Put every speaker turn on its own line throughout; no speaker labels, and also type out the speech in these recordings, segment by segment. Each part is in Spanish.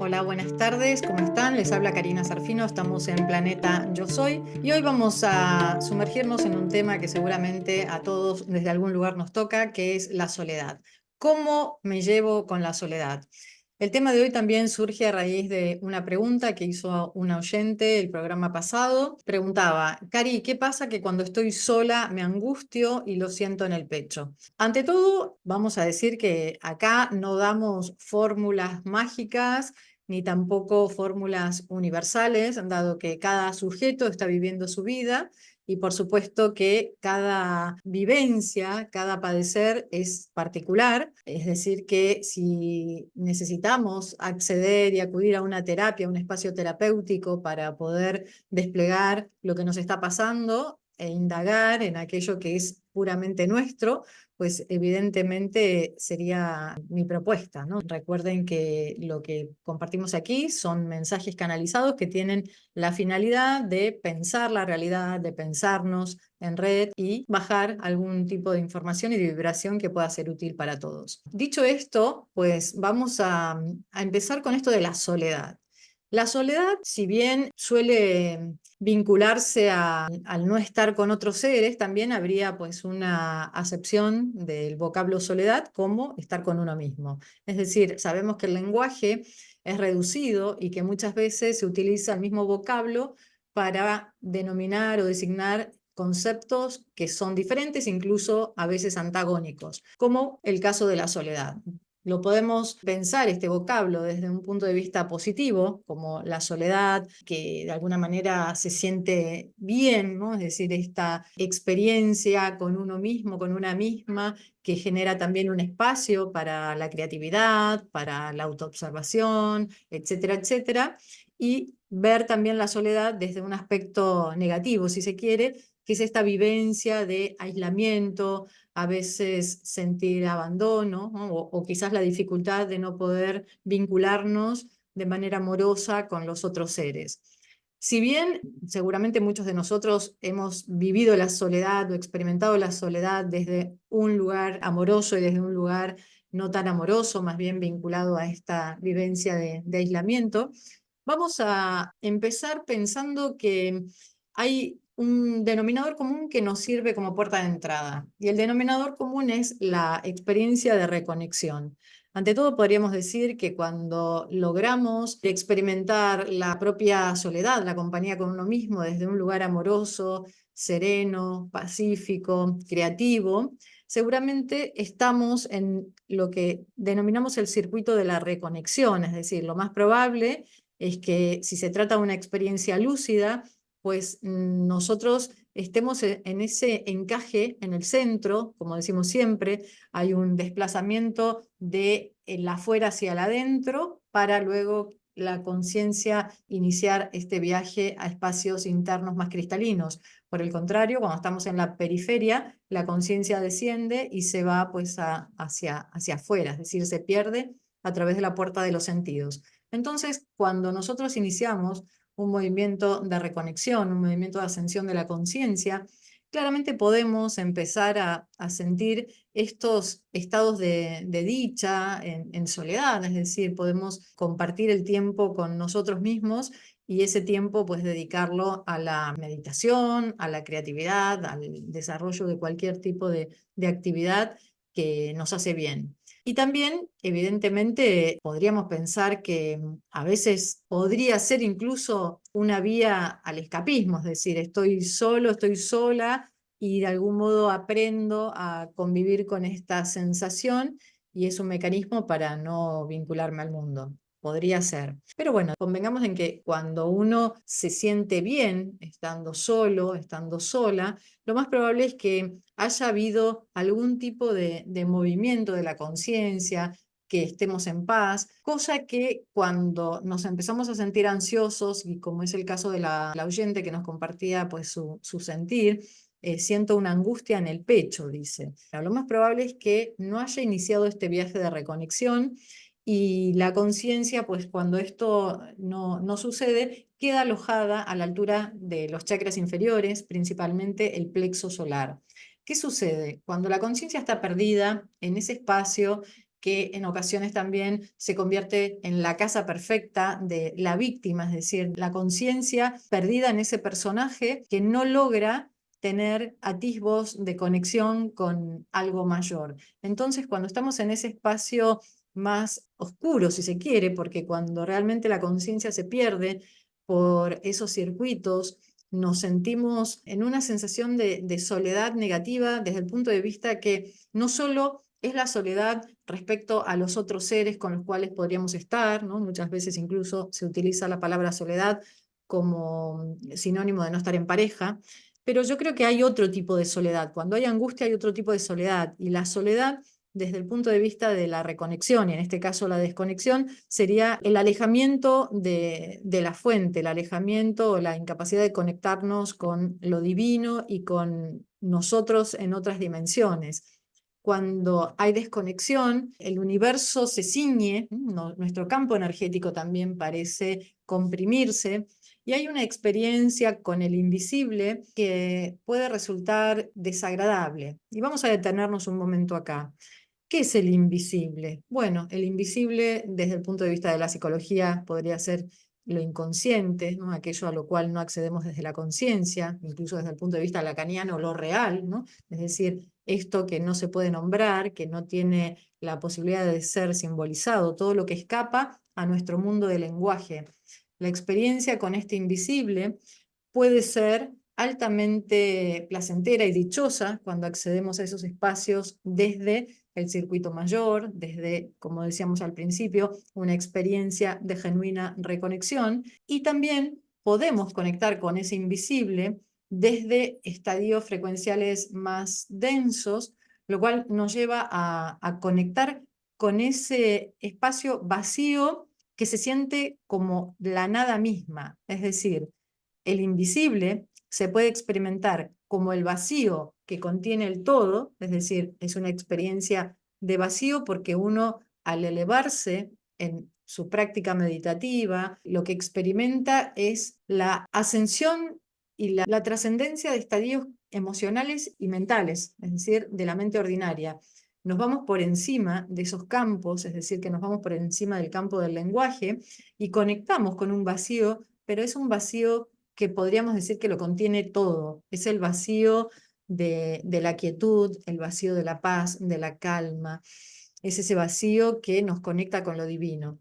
Hola, buenas tardes, ¿cómo están? Les habla Karina Sarfino, estamos en Planeta Yo Soy y hoy vamos a sumergirnos en un tema que seguramente a todos desde algún lugar nos toca, que es la soledad. ¿Cómo me llevo con la soledad? El tema de hoy también surge a raíz de una pregunta que hizo una oyente el programa pasado. Preguntaba, Cari, ¿qué pasa que cuando estoy sola me angustio y lo siento en el pecho? Ante todo, vamos a decir que acá no damos fórmulas mágicas ni tampoco fórmulas universales, dado que cada sujeto está viviendo su vida y por supuesto que cada vivencia, cada padecer es particular. Es decir, que si necesitamos acceder y acudir a una terapia, a un espacio terapéutico para poder desplegar lo que nos está pasando e indagar en aquello que es puramente nuestro, pues evidentemente sería mi propuesta, ¿no? Recuerden que lo que compartimos aquí son mensajes canalizados que tienen la finalidad de pensar la realidad, de pensarnos en red y bajar algún tipo de información y de vibración que pueda ser útil para todos. Dicho esto, pues vamos a empezar con esto de la soledad. La soledad, si bien suele vincularse al no estar con otros seres, también habría pues una acepción del vocablo soledad como estar con uno mismo. Es decir, sabemos que el lenguaje es reducido y que muchas veces se utiliza el mismo vocablo para denominar o designar conceptos que son diferentes, incluso a veces antagónicos, como el caso de la soledad. Lo podemos pensar este vocablo desde un punto de vista positivo, como la soledad, que de alguna manera se siente bien, ¿no? Es decir, esta experiencia con uno mismo, con una misma, que genera también un espacio para la creatividad, para la autoobservación, etcétera, etcétera. Y ver también la soledad desde un aspecto negativo, si se quiere, que es esta vivencia de aislamiento, a veces sentir abandono, ¿no? O quizás la dificultad de no poder vincularnos de manera amorosa con los otros seres. Si bien seguramente muchos de nosotros hemos vivido la soledad o experimentado la soledad desde un lugar amoroso y desde un lugar no tan amoroso, más bien vinculado a esta vivencia de aislamiento, vamos a empezar pensando que hay un denominador común que nos sirve como puerta de entrada, y el denominador común es la experiencia de reconexión. Ante todo, podríamos decir que cuando logramos experimentar la propia soledad, la compañía con uno mismo desde un lugar amoroso, sereno, pacífico, creativo, seguramente estamos en lo que denominamos el circuito de la reconexión, es decir, lo más probable es que si se trata de una experiencia lúcida, pues nosotros estemos en ese encaje en el centro, como decimos siempre, hay un desplazamiento de el afuera hacia el adentro para luego la conciencia iniciar este viaje a espacios internos más cristalinos. Por el contrario, cuando estamos en la periferia, la conciencia desciende y se va pues hacia afuera, es decir, se pierde a través de la puerta de los sentidos. Entonces, cuando nosotros iniciamos un movimiento de reconexión, un movimiento de ascensión de la conciencia, claramente podemos empezar a sentir estos estados de dicha en soledad, es decir, podemos compartir el tiempo con nosotros mismos y ese tiempo pues dedicarlo a la meditación, a la creatividad, al desarrollo de cualquier tipo de actividad que nos hace bien. Y también, evidentemente, podríamos pensar que a veces podría ser incluso una vía al escapismo, es decir, estoy solo, estoy sola y de algún modo aprendo a convivir con esta sensación y es un mecanismo para no vincularme al mundo. Podría ser. Pero bueno, convengamos en que cuando uno se siente bien estando solo, estando sola, lo más probable es que haya habido algún tipo de movimiento de la conciencia, que estemos en paz, cosa que cuando nos empezamos a sentir ansiosos, y como es el caso de la oyente que nos compartía pues su sentir, siento una angustia en el pecho, dice. Lo más probable es que no haya iniciado este viaje de reconexión y la conciencia, pues cuando esto no sucede, queda alojada a la altura de los chakras inferiores, principalmente el plexo solar. ¿Qué sucede? Cuando la conciencia está perdida en ese espacio, que en ocasiones también se convierte en la casa perfecta de la víctima, es decir, la conciencia perdida en ese personaje que no logra tener atisbos de conexión con algo mayor. Entonces, cuando estamos en ese espacio más oscuro, si se quiere, porque cuando realmente la conciencia se pierde por esos circuitos, nos sentimos en una sensación de soledad negativa desde el punto de vista que no solo es la soledad respecto a los otros seres con los cuales podríamos estar, ¿no? Muchas veces incluso se utiliza la palabra soledad como sinónimo de no estar en pareja, pero yo creo que hay otro tipo de soledad. Cuando hay angustia hay otro tipo de soledad, y la soledad desde el punto de vista de la reconexión, y en este caso la desconexión, sería el alejamiento de la fuente, el alejamiento o la incapacidad de conectarnos con lo divino y con nosotros en otras dimensiones. Cuando hay desconexión, el universo se ciñe, nuestro campo energético también parece comprimirse, y hay una experiencia con el invisible que puede resultar desagradable. Y vamos a detenernos un momento acá. ¿Qué es el invisible? Bueno, el invisible desde el punto de vista de la psicología podría ser lo inconsciente, ¿no? Aquello a lo cual no accedemos desde la conciencia, incluso desde el punto de vista lacaniano, lo real, ¿no? Es decir, esto que no se puede nombrar, que no tiene la posibilidad de ser simbolizado, todo lo que escapa a nuestro mundo del lenguaje. La experiencia con este invisible puede ser altamente placentera y dichosa cuando accedemos a esos espacios desde el circuito mayor, desde, como decíamos al principio, una experiencia de genuina reconexión, y también podemos conectar con ese invisible desde estadios frecuenciales más densos, lo cual nos lleva a conectar con ese espacio vacío que se siente como la nada misma, es decir, el invisible se puede experimentar como el vacío que contiene el todo, es decir, es una experiencia de vacío porque uno, al elevarse en su práctica meditativa, lo que experimenta es la ascensión y la trascendencia de estadios emocionales y mentales, es decir, de la mente ordinaria. Nos vamos por encima de esos campos, es decir, que nos vamos por encima del campo del lenguaje y conectamos con un vacío, pero es un vacío que podríamos decir que lo contiene todo. Es el vacío de la quietud, el vacío de la paz, de la calma. Es ese vacío que nos conecta con lo divino.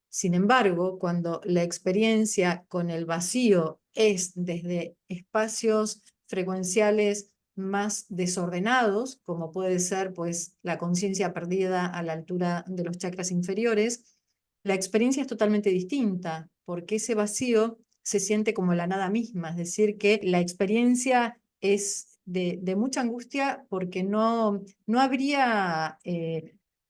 Sin embargo, cuando la experiencia con el vacío es desde espacios frecuenciales más desordenados, como puede ser pues, la conciencia perdida a la altura de los chakras inferiores, la experiencia es totalmente distinta, porque ese vacío se siente como la nada misma, es decir, que la experiencia es de mucha angustia porque no habría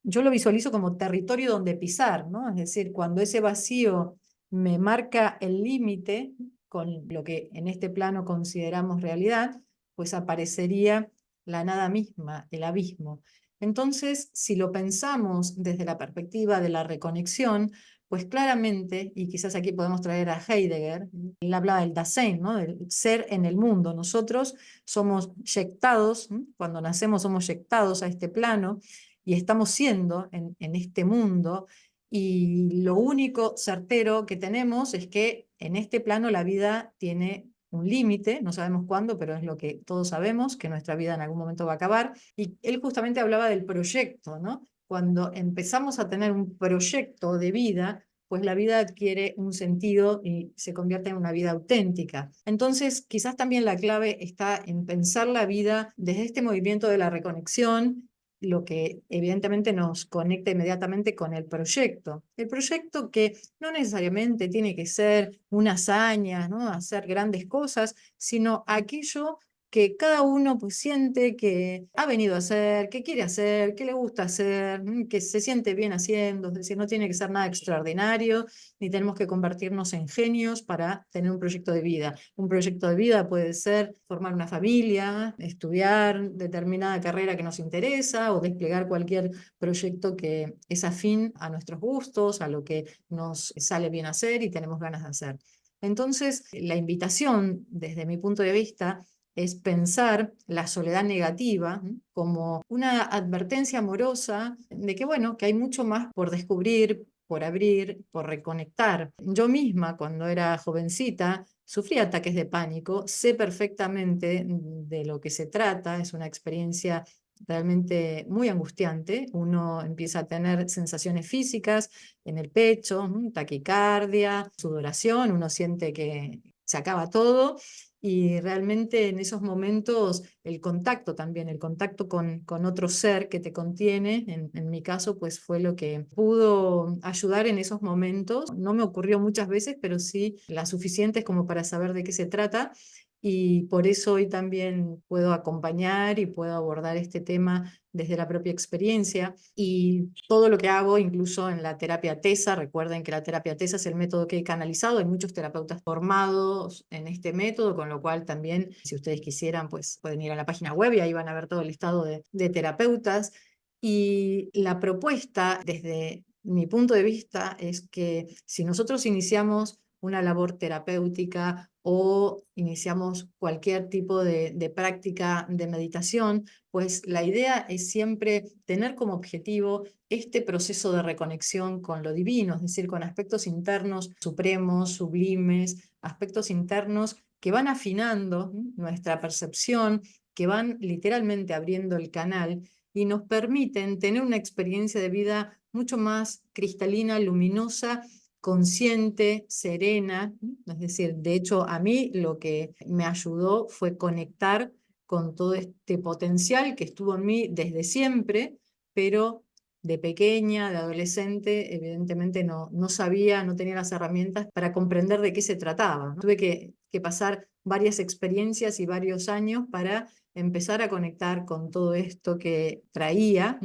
yo lo visualizo como territorio donde pisar, ¿no? Es decir, cuando ese vacío me marca el límite con lo que en este plano consideramos realidad, pues aparecería la nada misma, el abismo. Entonces, si lo pensamos desde la perspectiva de la reconexión, pues claramente, y quizás aquí podemos traer a Heidegger, él hablaba del Dasein, ¿no? Del ser en el mundo. Nosotros somos yectados, cuando nacemos somos yectados a este plano, y estamos siendo en este mundo, y lo único certero que tenemos es que en este plano la vida tiene un límite, no sabemos cuándo, pero es lo que todos sabemos, que nuestra vida en algún momento va a acabar, y él justamente hablaba del proyecto, ¿no? Cuando empezamos a tener un proyecto de vida, pues la vida adquiere un sentido y se convierte en una vida auténtica. Entonces, quizás también la clave está en pensar la vida desde este movimiento de la reconexión, lo que evidentemente nos conecta inmediatamente con el proyecto. El proyecto que no necesariamente tiene que ser una hazaña, ¿no? Hacer grandes cosas, sino aquello que cada uno pues siente que ha venido a hacer, que quiere hacer, que le gusta hacer, que se siente bien haciendo, es decir, no tiene que ser nada extraordinario, ni tenemos que convertirnos en genios para tener un proyecto de vida. Un proyecto de vida puede ser formar una familia, estudiar determinada carrera que nos interesa o desplegar cualquier proyecto que es afín a nuestros gustos, a lo que nos sale bien hacer y tenemos ganas de hacer. Entonces, la invitación, desde mi punto de vista, es pensar la soledad negativa como una advertencia amorosa de que, bueno, que hay mucho más por descubrir, por abrir, por reconectar. Yo misma, cuando era jovencita, sufrí ataques de pánico, sé perfectamente de lo que se trata, es una experiencia realmente muy angustiante. Uno empieza a tener sensaciones físicas en el pecho, taquicardia, sudoración, uno siente que se acaba todo y realmente en esos momentos el contacto también, el contacto con otro ser que te contiene, en mi caso pues fue lo que pudo ayudar en esos momentos. No me ocurrió muchas veces, pero sí las suficientes como para saber de qué se trata y por eso hoy también puedo acompañar y puedo abordar este tema desde la propia experiencia y todo lo que hago, incluso en la terapia TESA. Recuerden que la terapia TESA es el método que he canalizado, hay muchos terapeutas formados en este método, con lo cual también, si ustedes quisieran, pues pueden ir a la página web y ahí van a ver todo el listado de terapeutas. Y la propuesta, desde mi punto de vista, es que si nosotros iniciamos una labor terapéutica o iniciamos cualquier tipo de práctica de meditación, pues la idea es siempre tener como objetivo este proceso de reconexión con lo divino, es decir, con aspectos internos supremos, sublimes, aspectos internos que van afinando nuestra percepción, que van literalmente abriendo el canal y nos permiten tener una experiencia de vida mucho más cristalina, luminosa, consciente, serena. Es decir, de hecho, a mí lo que me ayudó fue conectar con todo este potencial que estuvo en mí desde siempre, pero de pequeña, de adolescente, evidentemente no sabía, no tenía las herramientas para comprender de qué se trataba, ¿no? Tuve que pasar varias experiencias y varios años para empezar a conectar con todo esto que traía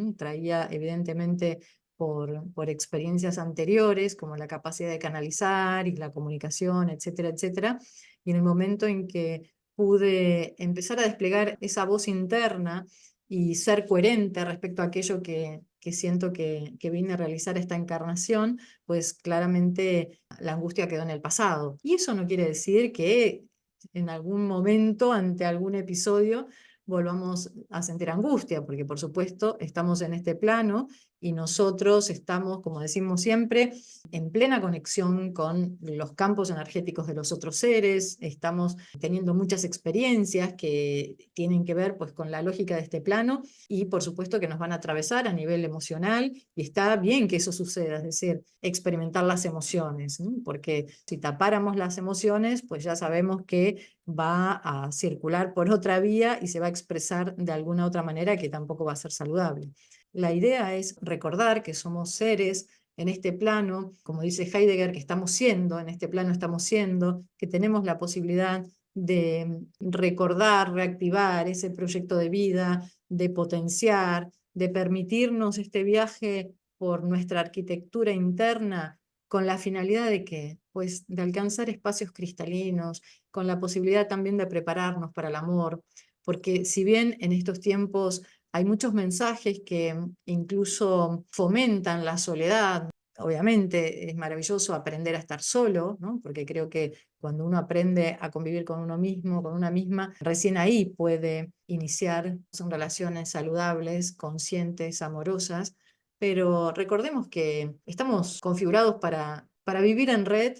evidentemente por experiencias anteriores, como la capacidad de canalizar y la comunicación, etcétera, etcétera. Y en el momento en que pude empezar a desplegar esa voz interna y ser coherente respecto a aquello que siento que vine a realizar esta encarnación, pues claramente la angustia quedó en el pasado. Y eso no quiere decir que en algún momento, ante algún episodio, volvamos a sentir angustia, porque por supuesto estamos en este plano y nosotros estamos, como decimos siempre, en plena conexión con los campos energéticos de los otros seres, estamos teniendo muchas experiencias que tienen que ver pues con la lógica de este plano y por supuesto que nos van a atravesar a nivel emocional y está bien que eso suceda, es decir, experimentar las emociones, ¿no? Porque si tapáramos las emociones, pues ya sabemos que va a circular por otra vía y se va a expresar de alguna otra manera que tampoco va a ser saludable. La idea es recordar que somos seres en este plano, como dice Heidegger, que estamos siendo, en este plano estamos siendo, que tenemos la posibilidad de recordar, reactivar ese proyecto de vida, de potenciar, de permitirnos este viaje por nuestra arquitectura interna con la finalidad de que, pues, de alcanzar espacios cristalinos, con la posibilidad también de prepararnos para el amor, porque si bien en estos tiempos hay muchos mensajes que incluso fomentan la soledad. Obviamente es maravilloso aprender a estar solo, ¿no? Porque creo que cuando uno aprende a convivir con uno mismo, con una misma, recién ahí puede iniciar, son relaciones saludables, conscientes, amorosas, pero recordemos que estamos configurados para vivir en red,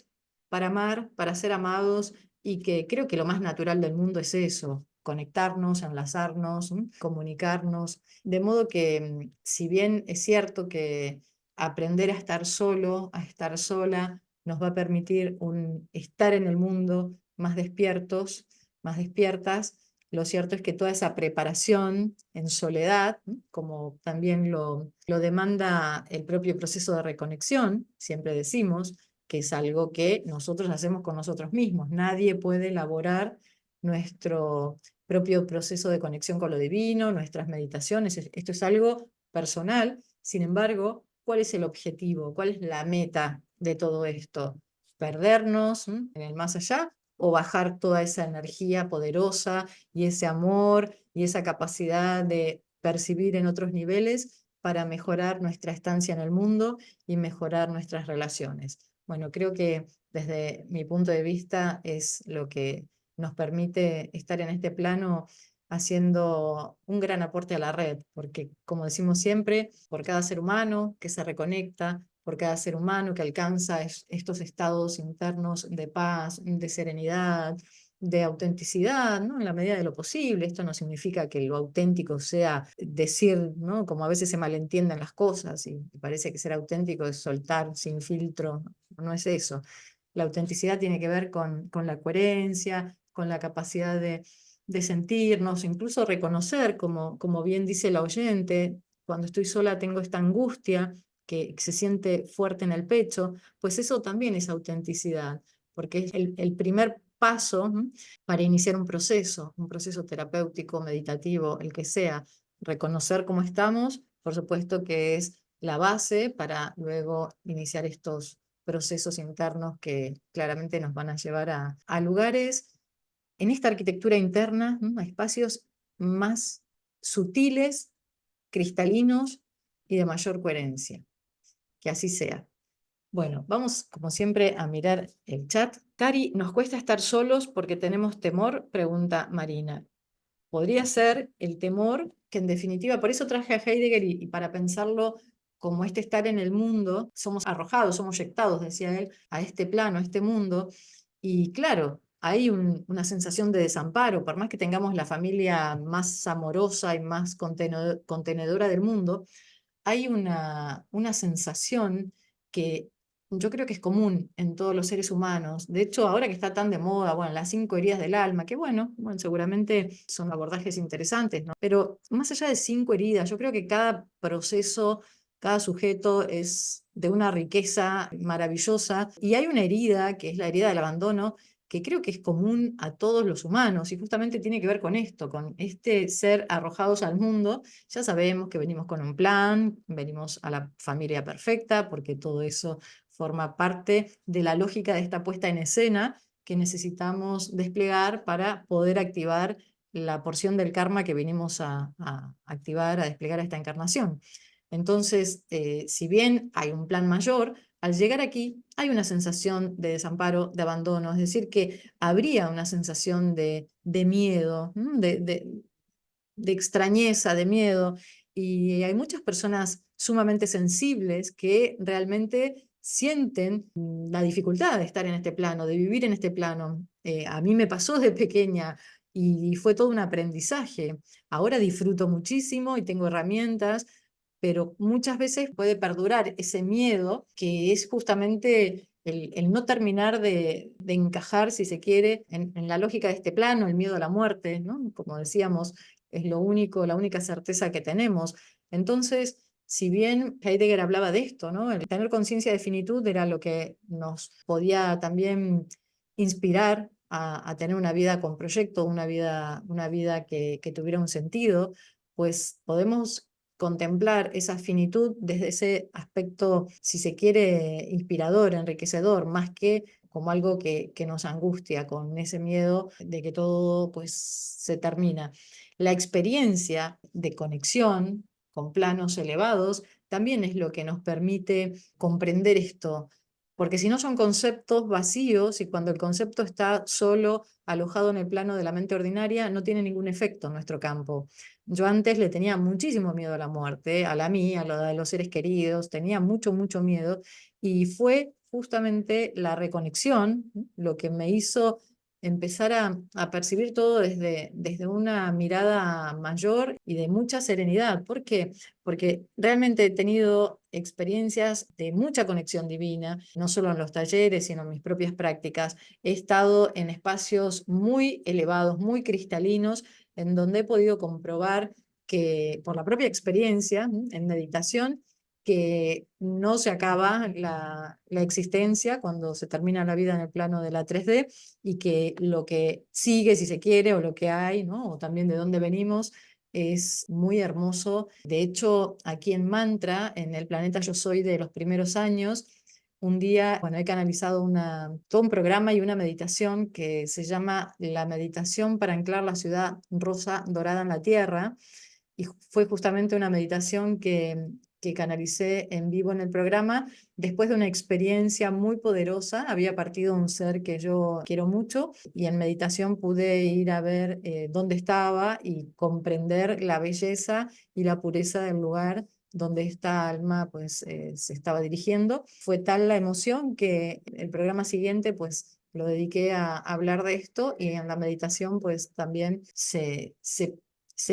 para amar, para ser amados y que creo que lo más natural del mundo es eso, conectarnos, enlazarnos, comunicarnos, de modo que si bien es cierto que aprender a estar solo, a estar sola, nos va a permitir estar en el mundo más despiertos, más despiertas, lo cierto es que toda esa preparación en soledad, como también lo demanda el propio proceso de reconexión, siempre decimos que es algo que nosotros hacemos con nosotros mismos. Nadie puede elaborar nuestro propio proceso de conexión con lo divino, nuestras meditaciones. Esto es algo personal. Sin embargo, ¿cuál es el objetivo? ¿Cuál es la meta de todo esto? ¿Perdernos en el más allá o bajar toda esa energía poderosa y ese amor y esa capacidad de percibir en otros niveles para mejorar nuestra estancia en el mundo y mejorar nuestras relaciones? Bueno, creo que desde mi punto de vista es lo que nos permite estar en este plano haciendo un gran aporte a la red, porque como decimos siempre, por cada ser humano que se reconecta, por cada ser humano que alcanza estos estados internos de paz, de serenidad, de autenticidad, ¿no? En la medida de lo posible. Esto no significa que lo auténtico sea decir, ¿no? Como a veces se malentienden las cosas y parece que ser auténtico es soltar sin filtro. No es eso. La autenticidad tiene que ver con la coherencia, con la capacidad de sentirnos, incluso reconocer, como bien dice la oyente, cuando estoy sola tengo esta angustia que se siente fuerte en el pecho, pues eso también es autenticidad, porque es el primer paso, para iniciar un proceso terapéutico, meditativo, el que sea. Reconocer cómo estamos, por supuesto que es la base para luego iniciar estos procesos internos que claramente nos van a llevar a lugares en esta arquitectura interna, a espacios más sutiles, cristalinos y de mayor coherencia. Que así sea. Bueno, vamos como siempre a mirar el chat. Cari, ¿nos cuesta estar solos porque tenemos temor? Pregunta Marina. Podría ser el temor que en definitiva, por eso traje a Heidegger y para pensarlo como este estar en el mundo, somos arrojados, somos eyectados, decía él, a este plano, a este mundo. Y claro, hay una sensación de desamparo, por más que tengamos la familia más amorosa y más contenedora del mundo, hay una sensación que yo creo que es común en todos los seres humanos. De hecho, ahora que está tan de moda, bueno, las 5 heridas del alma, que bueno, seguramente son abordajes interesantes, ¿no? Pero más allá de 5 heridas, yo creo que cada proceso, cada sujeto es de una riqueza maravillosa y hay una herida, que es la herida del abandono, que creo que es común a todos los humanos y justamente tiene que ver con esto, con este ser arrojados al mundo. Ya sabemos que venimos con un plan, venimos a la familia perfecta, porque todo eso forma parte de la lógica de esta puesta en escena que necesitamos desplegar para poder activar la porción del karma que venimos a activar, a desplegar a esta encarnación. Entonces, si bien hay un plan mayor, al llegar aquí hay una sensación de desamparo, de abandono, es decir, que habría una sensación de miedo, de extrañeza, de miedo, y hay muchas personas sumamente sensibles que realmente sienten la dificultad de estar en este plano, de vivir en este plano. A mí me pasó de pequeña y fue todo un aprendizaje. Ahora disfruto muchísimo y tengo herramientas, pero muchas veces puede perdurar ese miedo que es justamente el no terminar de encajar, si se quiere, en la lógica de este plano, el miedo a la muerte, ¿no? Como decíamos, es lo único, la única certeza que tenemos. Entonces, si bien Heidegger hablaba de esto, ¿no? El tener conciencia de finitud era lo que nos podía también inspirar a tener una vida con proyecto, una vida que tuviera un sentido, pues podemos contemplar esa finitud desde ese aspecto, si se quiere, inspirador, enriquecedor, más que como algo que nos angustia, con ese miedo de que todo pues se termina. La experiencia de conexión con planos elevados también es lo que nos permite comprender esto, porque si no son conceptos vacíos y cuando el concepto está solo alojado en el plano de la mente ordinaria, no tiene ningún efecto en nuestro campo. Yo antes le tenía muchísimo miedo a la muerte, a la mía, a lo de los seres queridos, tenía mucho, mucho miedo y fue justamente la reconexión lo que me hizo empezar a percibir todo desde una mirada mayor y de mucha serenidad. ¿Por qué? Porque realmente he tenido experiencias de mucha conexión divina, no solo en los talleres, sino en mis propias prácticas. He estado en espacios muy elevados, muy cristalinos, en donde he podido comprobar que por la propia experiencia en meditación, que no se acaba la existencia cuando se termina la vida en el plano de la 3D y que lo que sigue, si se quiere, o lo que hay, ¿no? O también de dónde venimos, es muy hermoso. De hecho, aquí en Mantra, en el planeta Yo Soy de los primeros años, un día, bueno, he canalizado todo un programa y una meditación que se llama la meditación para anclar la ciudad rosa dorada en la tierra. Y fue justamente una meditación que que canalicé en vivo en el programa, después de una experiencia muy poderosa. Había partido un ser que yo quiero mucho y en meditación pude ir a ver dónde estaba y comprender la belleza y la pureza del lugar donde esta alma pues se estaba dirigiendo. Fue tal la emoción que el programa siguiente pues lo dediqué a hablar de esto, y en la meditación pues también se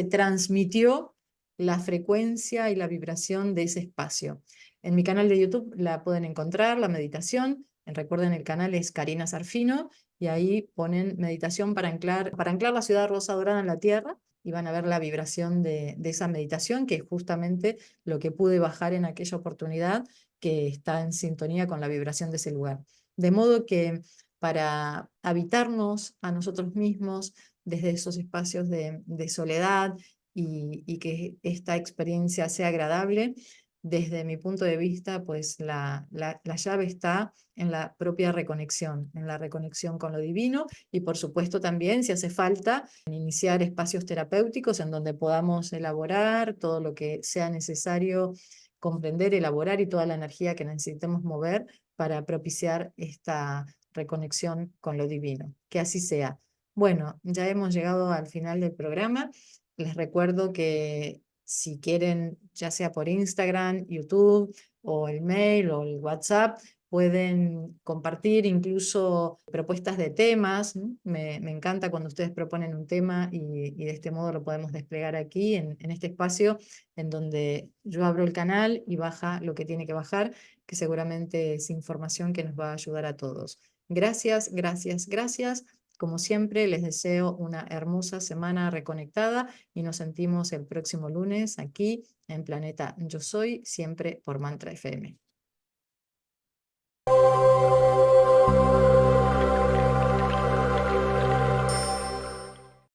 transmitió la frecuencia y la vibración de ese espacio. En mi canal de YouTube la pueden encontrar, la meditación. Recuerden, el canal es Karina Sarfino, y ahí ponen meditación para anclar la ciudad rosa dorada en la tierra, y van a ver la vibración de esa meditación, que es justamente lo que pude bajar en aquella oportunidad, que está en sintonía con la vibración de ese lugar. De modo que para habitarnos a nosotros mismos desde esos espacios de soledad, y que esta experiencia sea agradable, desde mi punto de vista, pues la llave está en la propia reconexión, en la reconexión con lo divino, y por supuesto también, si hace falta, en iniciar espacios terapéuticos en donde podamos elaborar todo lo que sea necesario comprender, elaborar, y toda la energía que necesitemos mover para propiciar esta reconexión con lo divino. Que así sea. Bueno, ya hemos llegado al final del programa. Les recuerdo que si quieren, ya sea por Instagram, YouTube o el mail o el WhatsApp, pueden compartir incluso propuestas de temas, ¿no? Me encanta cuando ustedes proponen un tema, y de este modo lo podemos desplegar aquí en este espacio en donde yo abro el canal y baja lo que tiene que bajar, que seguramente es información que nos va a ayudar a todos. Gracias, gracias, gracias. Como siempre, les deseo una hermosa semana reconectada, y nos sentimos el próximo lunes aquí en Planeta Yo Soy, siempre por Mantra FM.